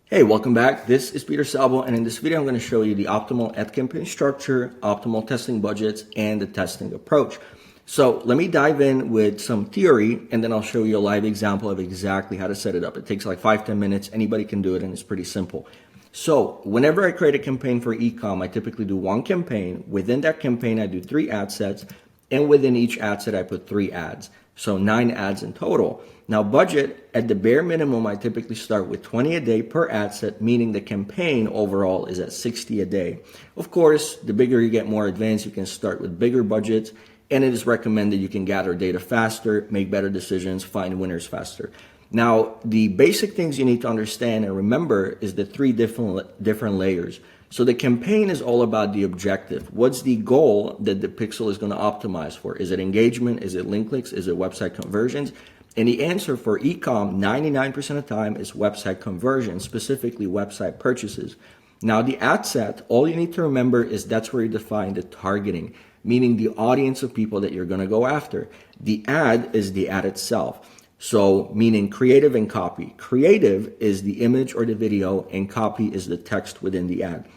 Hey, welcome back. This is Peter Szabo, and in this video, I'm going to show you the optimal ad campaign structure, optimal testing budgets, and the testing approach. So let me dive in with some theory, and then I'll show you a live example of exactly how to set it up. It takes like 5-10 minutes. Anybody can do it, and it's pretty simple. So whenever I create a campaign for e-com, I typically do one campaign. Within that campaign, I do 3 ad sets, and within each ad set, I put 3 ads. So 9 ads in total. Now budget, at the bare minimum, I typically start with 20 a day per ad set, meaning the campaign overall is at 60 a day. Of course, the bigger you get more advanced, you can start with bigger budgets, and it is recommended you can gather data faster, make better decisions, find winners faster. Now, the basic things you need to understand and remember is the 3 different layers. So the campaign is all about the objective. What's the goal that the pixel is going to optimize for? Is it engagement? Is it link clicks? Is it website conversions? And the answer for e-com 99% of the time is website conversion, specifically website purchases. Now the ad set, all you need to remember is that's where you define the targeting, meaning the audience of people that you're going to go after. The ad is the ad itself. So meaning creative and copy. Creative is the image or the video, and copy is the text within the ad.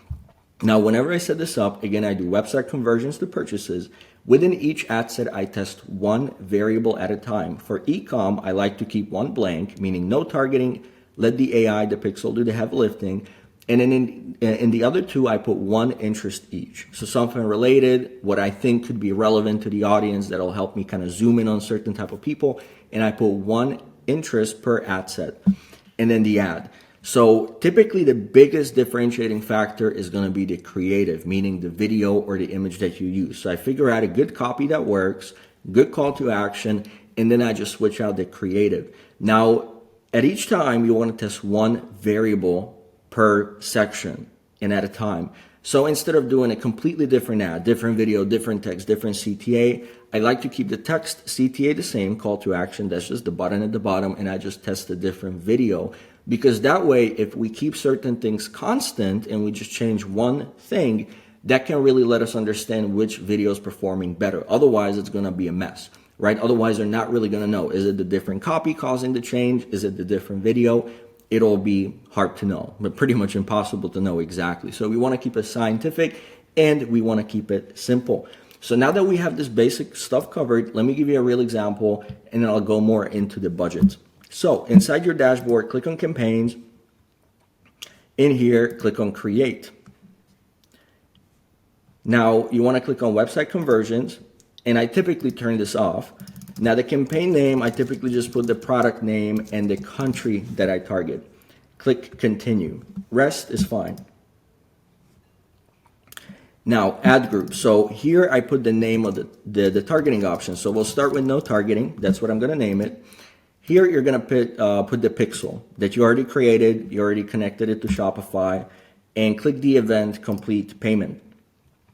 Now, whenever I set this up, again, I do website conversions to purchases. Within each ad set, I test one variable at a time. For e-com, I like to keep one blank, meaning no targeting, let the AI, the pixel, do the heavy lifting. And then in the other 2, I put one interest each. So something related, what I think could be relevant to the audience that'll help me kind of zoom in on certain type of people. And I put one interest per ad set. And then the ad. So typically the biggest differentiating factor is going to be the creative, meaning the video or the image that you use. So I figure out a good copy that works, good call to action, and then I just switch out the creative. Now, at each time, you want to test one variable per section and at a time. So instead of doing a completely different ad, different video, different text, different CTA, I like to keep the text CTA the same, call to action, that's just the button at the bottom, and I just test a different video. Because that way, if we keep certain things constant and we just change one thing, that can really let us understand which video is performing better. Otherwise, it's going to be a mess, right? Otherwise, they're not really going to know. Is it the different copy causing the change? Is it the different video? It'll be hard to know, but pretty much impossible to know exactly. So we want to keep it scientific and we want to keep it simple. So now that we have this basic stuff covered, let me give you a real example and then I'll go more into the budgets. So inside your dashboard, click on campaigns. In here, click on create. Now you want to click on website conversions, and I typically turn this off. Now the campaign name, I typically just put the product name and the country that I target. Click continue. Rest is fine. Now ad group. So here I put the name of the targeting option. So we'll start with no targeting. That's what I'm going to name it. Here you're going to put the pixel that you already created, you already connected it to Shopify, and click the event complete payment.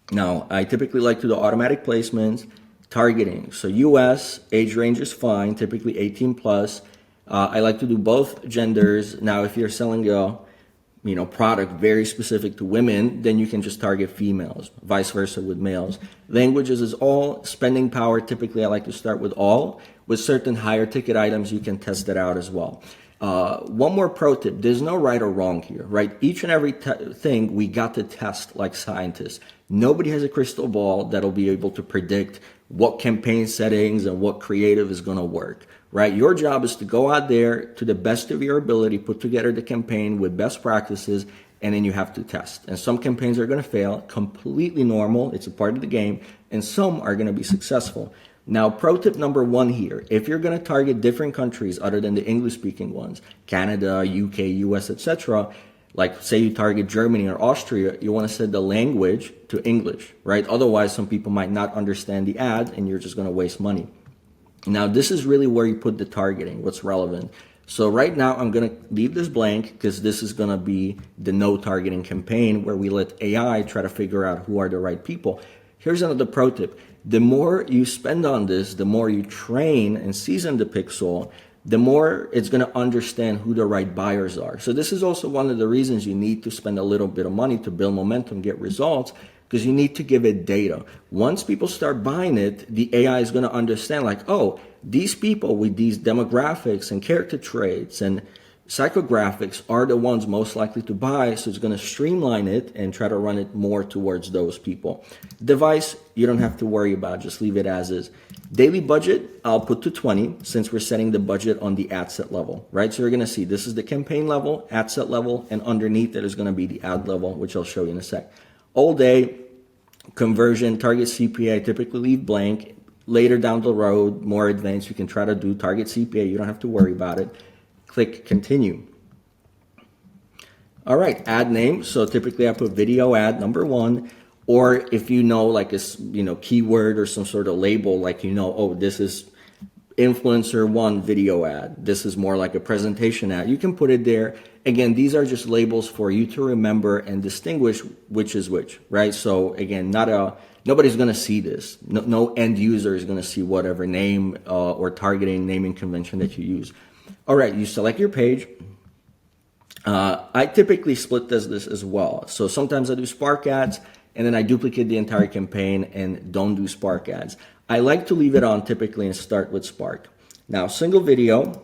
Now, I typically like to do automatic placements, targeting. So US, age range is fine, typically 18 plus. I like to do both genders. Now, if you're selling a product very specific to women, then you can just target females, vice versa with males. Languages is all. Spending power, typically I like to start with all. With certain higher ticket items, you can test that out as well. One more pro tip, there's no right or wrong here, right? Each and every thing we got to test like scientists. Nobody has a crystal ball that'll be able to predict what campaign settings and what creative is going to work, right? Your job is to go out there to the best of your ability, put together the campaign with best practices, and then you have to test. And some campaigns are going to fail, completely normal. It's a part of the game. And some are going to be successful. Now, pro tip number 1 here, if you're going to target different countries other than the English-speaking ones, Canada, UK, US, etc., like say you target Germany or Austria, you want to set the language to English, right? Otherwise, some people might not understand the ad and you're just going to waste money. Now, this is really where you put the targeting, what's relevant. So right now, I'm going to leave this blank because this is going to be the no targeting campaign where we let AI try to figure out who are the right people. Here's another pro tip. The more you spend on this, the more you train and season the pixel, the more it's going to understand who the right buyers are. So this is also one of the reasons you need to spend a little bit of money to build momentum, get results, because you need to give it data. Once people start buying it, the AI is going to understand like, oh, these people with these demographics and character traits and psychographics are the ones most likely to buy, so it's going to streamline it and try to run it more towards those people. Device, you don't have to worry about, just leave it as is. Daily budget, I'll put to 20 since we're setting the budget on the ad set level, right? So you're going to see this is the campaign level, ad set level, and underneath it is going to be the ad level, which I'll show you in a sec. All day, conversion, target CPA, typically leave blank. Later down the road, more advanced, you can try to do target CPA. You don't have to worry about it. Click continue. All right, ad name. So typically I put video ad number 1, or if you know like a keyword or some sort of label, like oh, this is influencer 1 video ad. This is more like a presentation ad. You can put it there. Again, these are just labels for you to remember and distinguish which is which, right? So again, nobody's going to see this. No end user is going to see whatever name or targeting naming convention that you use. All right, you select your page. I typically split this as well. So sometimes I do Spark ads, and then I duplicate the entire campaign and don't do Spark ads. I like to leave it on typically and start with Spark. Now, single video,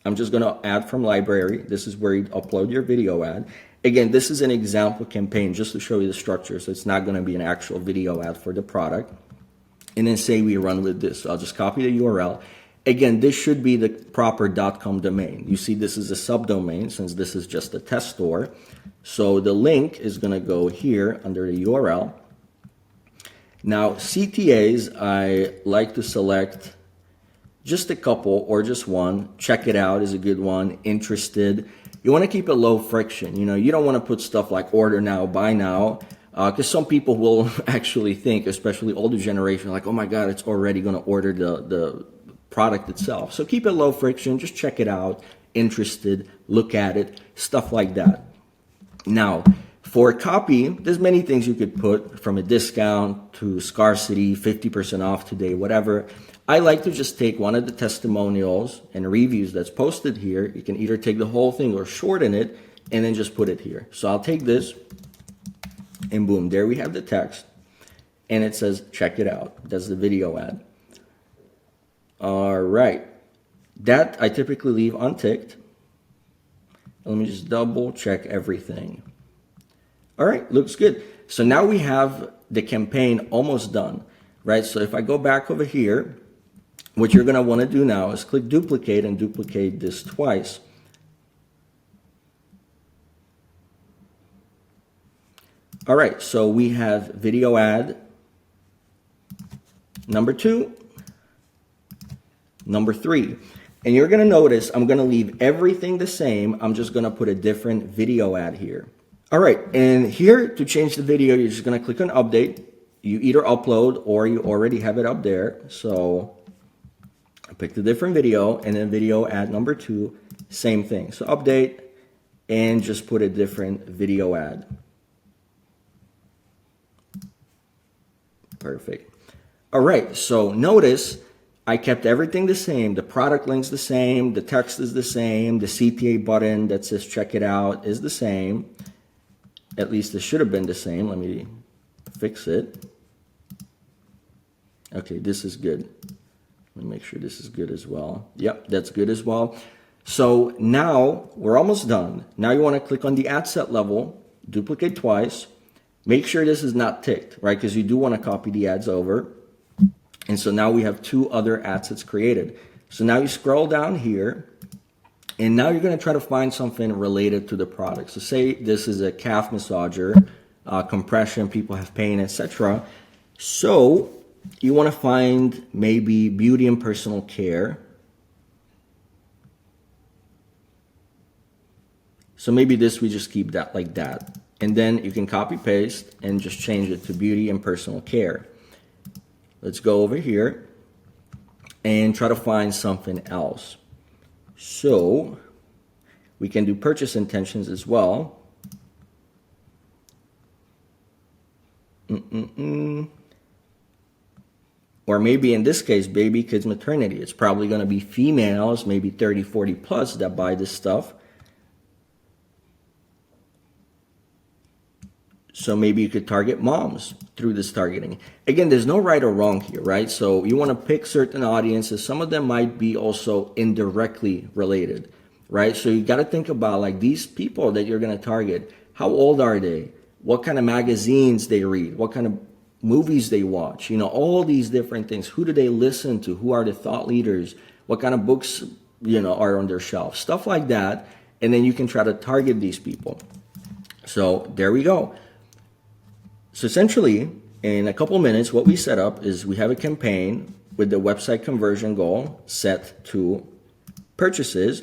I'm just going to add from library. This is where you upload your video ad. Again, this is an example campaign just to show you the structure, so it's not going to be an actual video ad for the product. And then say we run with this. So I'll just copy the URL. Again, this should be the proper .com domain. You see this is a subdomain since this is just a test store. So the link is going to go here under the URL. Now, CTAs, I like to select just a couple or just one. Check it out is a good one. Interested. You want to keep it low friction. You don't want to put stuff like order now, buy now, because some people will actually think, especially older generation, like, oh my God, it's already going to order the product itself. So keep it low friction. Just check it out. Interested. Look at it. Stuff like that. Now, for copy, there's many things you could put, from a discount to scarcity, 50% off today, whatever. I like to just take one of the testimonials and reviews that's posted here. You can either take the whole thing or shorten it and then just put it here. So I'll take this and boom, there we have the text. And it says, check it out. That's the video ad. All right. That I typically leave unticked. Let me just double check everything. All right, looks good. So now we have the campaign almost done, right? So if I go back over here, what you're going to want to do now is click duplicate and duplicate this twice. All right, so we have video ad number 2, number 3. And you're going to notice I'm going to leave everything the same. I'm just going to put a different video ad here. All right, and here to change the video, you're just going to click on update. You either upload or you already have it up there. So I picked a different video, and then video ad number 2, same thing. So update and just put a different video ad. Perfect. All right, so notice I kept everything the same. The product link's the same. The text is the same. The CTA button that says check it out is the same. At least it should have been the same. Let me fix it. Okay, this is good. Let me make sure this is good as well. Yep, that's good as well. So now we're almost done. Now you want to click on the ad set level, duplicate twice. Make sure this is not ticked, right? Because you do want to copy the ads over. And so now we have 2 other ad sets created. So now you scroll down here, and now you're going to try to find something related to the product. So say this is a calf massager, compression, people have pain, etc. So you want to find maybe beauty and personal care. So maybe this, we just keep that like that. And then you can copy paste and just change it to beauty and personal care. Let's go over here and try to find something else. So we can do purchase intentions as well. Or maybe in this case, baby, kids, maternity. It's probably going to be females, maybe 30, 40 plus that buy this stuff. So maybe you could target moms through this targeting. Again, there's no right or wrong here, right? So you want to pick certain audiences. Some of them might be also indirectly related, right? So you got to think about like these people that you're going to target. How old are they? What kind of magazines they read? What kind of movies they watch? You know, all these different things. Who do they listen to? Who are the thought leaders? What kind of books, you know, are on their shelf? Stuff like that. And then you can try to target these people. So there we go. So essentially, in a couple of minutes, what we set up is we have a campaign with the website conversion goal set to purchases.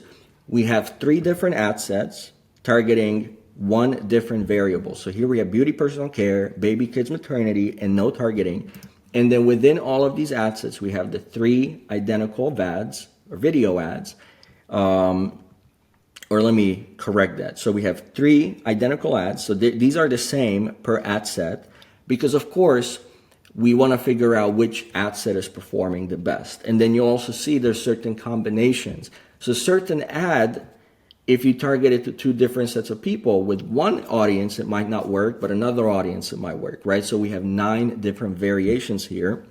We have 3 different ad sets targeting 1 different variable. So here we have beauty, personal care, baby, kids, maternity, and no targeting. And then within all of these ad sets, we have the 3 identical ads or video ads. Or let me correct that. So we have 3 identical ads. So these are the same per ad set because, of course, we want to figure out which ad set is performing the best. And then you'll also see there's certain combinations. So certain ad, if you target it to 2 different sets of people, with one audience, it might not work, but another audience, it might work, right? So we have 9 different variations here.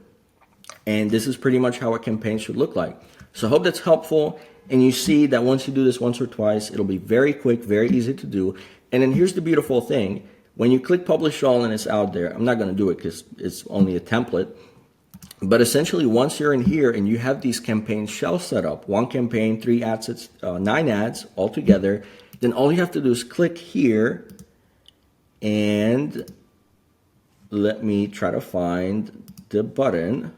And this is pretty much how a campaign should look like. So I hope that's helpful. And you see that once you do this once or twice, it'll be very quick, very easy to do. And then here's the beautiful thing. When you click publish all and it's out there, I'm not going to do it because it's only a template. But essentially, once you're in here and you have these campaign shells set up, 1 campaign, 3 ad sets, 9 ads all together, then all you have to do is click here and let me try to find the button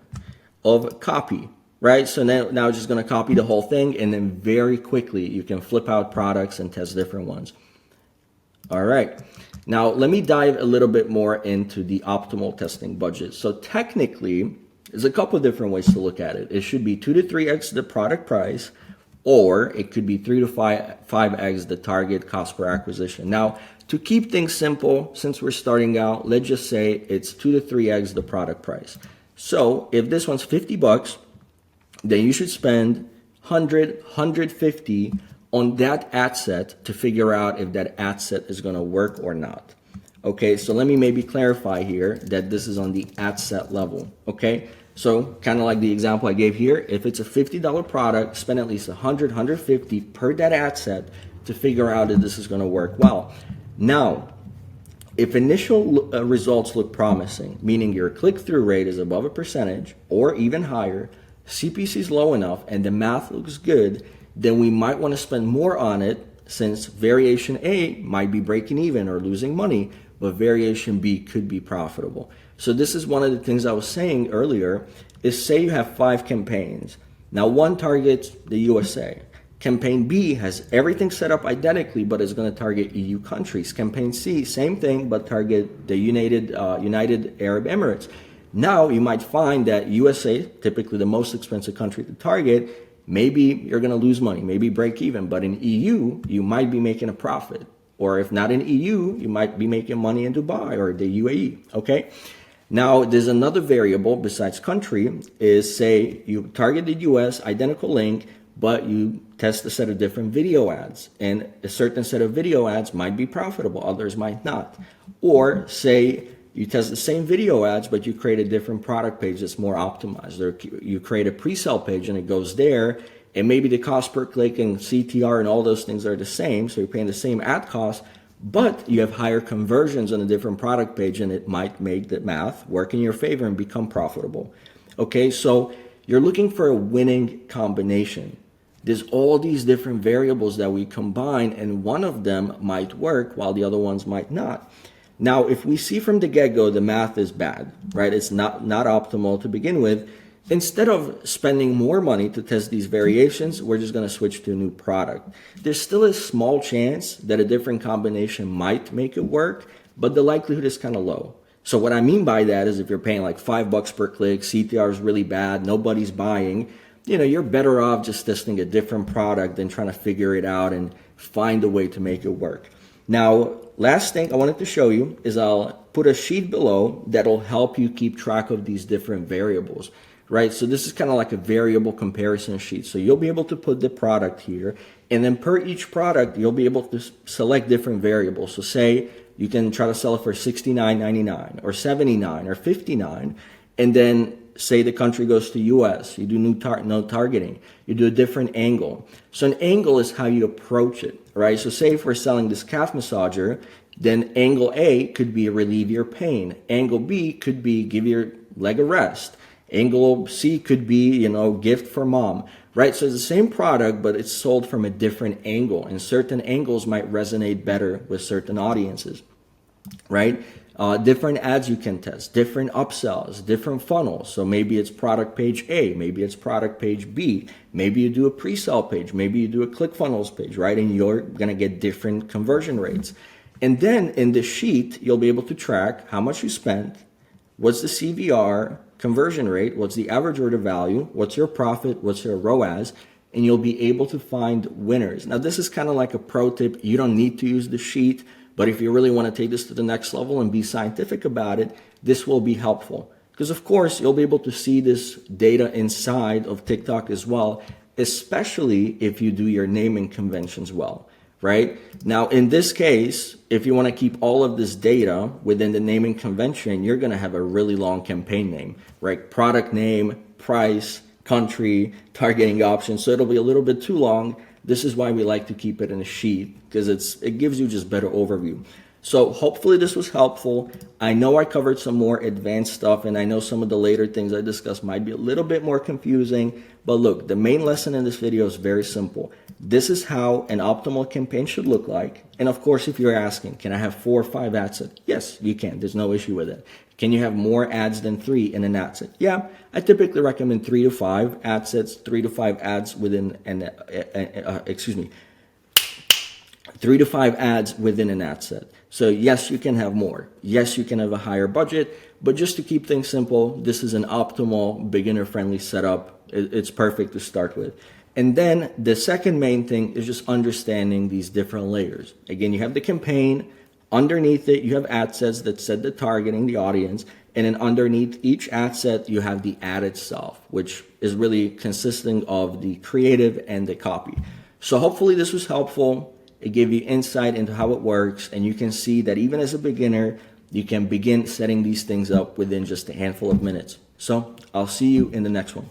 of copy. Right, so now it's just going to copy the whole thing, and then very quickly you can flip out products and test different ones. All right, now let me dive a little bit more into the optimal testing budget. So technically, there's a couple of different ways to look at it. It should be 2 to 3x the product price, or it could be 3 to 5x the target cost per acquisition. Now, to keep things simple, since we're starting out, let's just say it's 2 to 3x the product price. So if this one's $50, then you should spend 100, 150 on that ad set to figure out if that ad set is going to work or not. Okay, so let me maybe clarify here that this is on the ad set level. Okay, so kind of like the example I gave here, if it's a $50 product, spend at least 100, 150 per that ad set to figure out if this is going to work well. Now, if initial results look promising, meaning your click-through rate is above a percentage or even higher, CPC is low enough and the math looks good, then we might want to spend more on it since variation A might be breaking even or losing money, but variation B could be profitable. So this is one of the things I was saying earlier is say you have 5 campaigns. Now 1 targets the USA. Campaign B has everything set up identically, but is going to target EU countries. Campaign C, same thing, but target the United Arab Emirates. Now you might find that USA, typically the most expensive country to target, maybe you're going to lose money, maybe break even, but in EU, you might be making a profit. Or if not in EU, you might be making money in Dubai or the UAE, okay? Now, there's another variable besides country is say you target the US, identical link, but you test a set of different video ads. And a certain set of video ads might be profitable, others might not. Or say you test the same video ads, but you create a different product page that's more optimized. Or you create a pre-sale page and it goes there, and maybe the cost per click and CTR and all those things are the same, so you're paying the same ad cost, but you have higher conversions on a different product page, and it might make the math work in your favor and become profitable. Okay, so you're looking for a winning combination. There's all these different variables that we combine, and one of them might work while the other ones might not. Now, if we see from the get-go the math is bad, right? It's not optimal to begin with. Instead of spending more money to test these variations, we're just going to switch to a new product. There's still a small chance that a different combination might make it work, but the likelihood is kind of low. So what I mean by that is if you're paying like $5 per click, CTR is really bad, nobody's buying, you're better off just testing a different product than trying to figure it out and find a way to make it work. Now, last thing I wanted to show you is I'll put a sheet below that'll help you keep track of these different variables, right? So this is kind of like a variable comparison sheet. So you'll be able to put the product here, and then per each product, you'll be able to select different variables. So say you can try to sell it for $69.99 or $79 or $59, and then say the country goes to US, you do no targeting, you do a different angle. So an angle is how you approach it, right? So say if we're selling this calf massager, then angle A could be relieve your pain. Angle B could be give your leg a rest. Angle C could be, gift for mom, right? So it's the same product, but it's sold from a different angle, and certain angles might resonate better with certain audiences, right? Different ads you can test, different upsells, different funnels. So maybe it's product page A, maybe it's product page B, maybe you do a pre-sale page, maybe you do a ClickFunnels page, right? And you're gonna get different conversion rates. And then in the sheet, you'll be able to track how much you spent, what's the CVR, conversion rate, what's the average order value, what's your profit, what's your ROAS, and you'll be able to find winners. Now, this is kind of like a pro tip. You don't need to use the sheet, but if you really want to take this to the next level and be scientific about it, this will be helpful. Because of course, you'll be able to see this data inside of TikTok as well, especially if you do your naming conventions well, right? Now, in this case, if you want to keep all of this data within the naming convention, you're going to have a really long campaign name, right? Product name, price, country, targeting options. So it'll be a little bit too long. This is why we like to keep it in a sheet, because it gives you just better overview. So hopefully this was helpful. I know I covered some more advanced stuff, and I know some of the later things I discussed might be a little bit more confusing, but look, the main lesson in this video is very simple. This is how an optimal campaign should look like. And of course, if you're asking, can I have 4 or 5 ad sets? Yes, you can. There's no issue with it. Can you have more ads than 3 in an ad set? Yeah, I typically recommend 3 to 5 ad sets, 3 to 5 ads within 3 to 5 ads within an ad set. So yes, you can have more. Yes, you can have a higher budget, but just to keep things simple, this is an optimal beginner-friendly setup. It's perfect to start with. And then the second main thing is just understanding these different layers. Again, you have the campaign. Underneath it, you have ad sets that set the targeting, the audience. And then underneath each ad set, you have the ad itself, which is really consisting of the creative and the copy. So hopefully this was helpful. It gave you insight into how it works. And you can see that even as a beginner, you can begin setting these things up within just a handful of minutes. So I'll see you in the next one.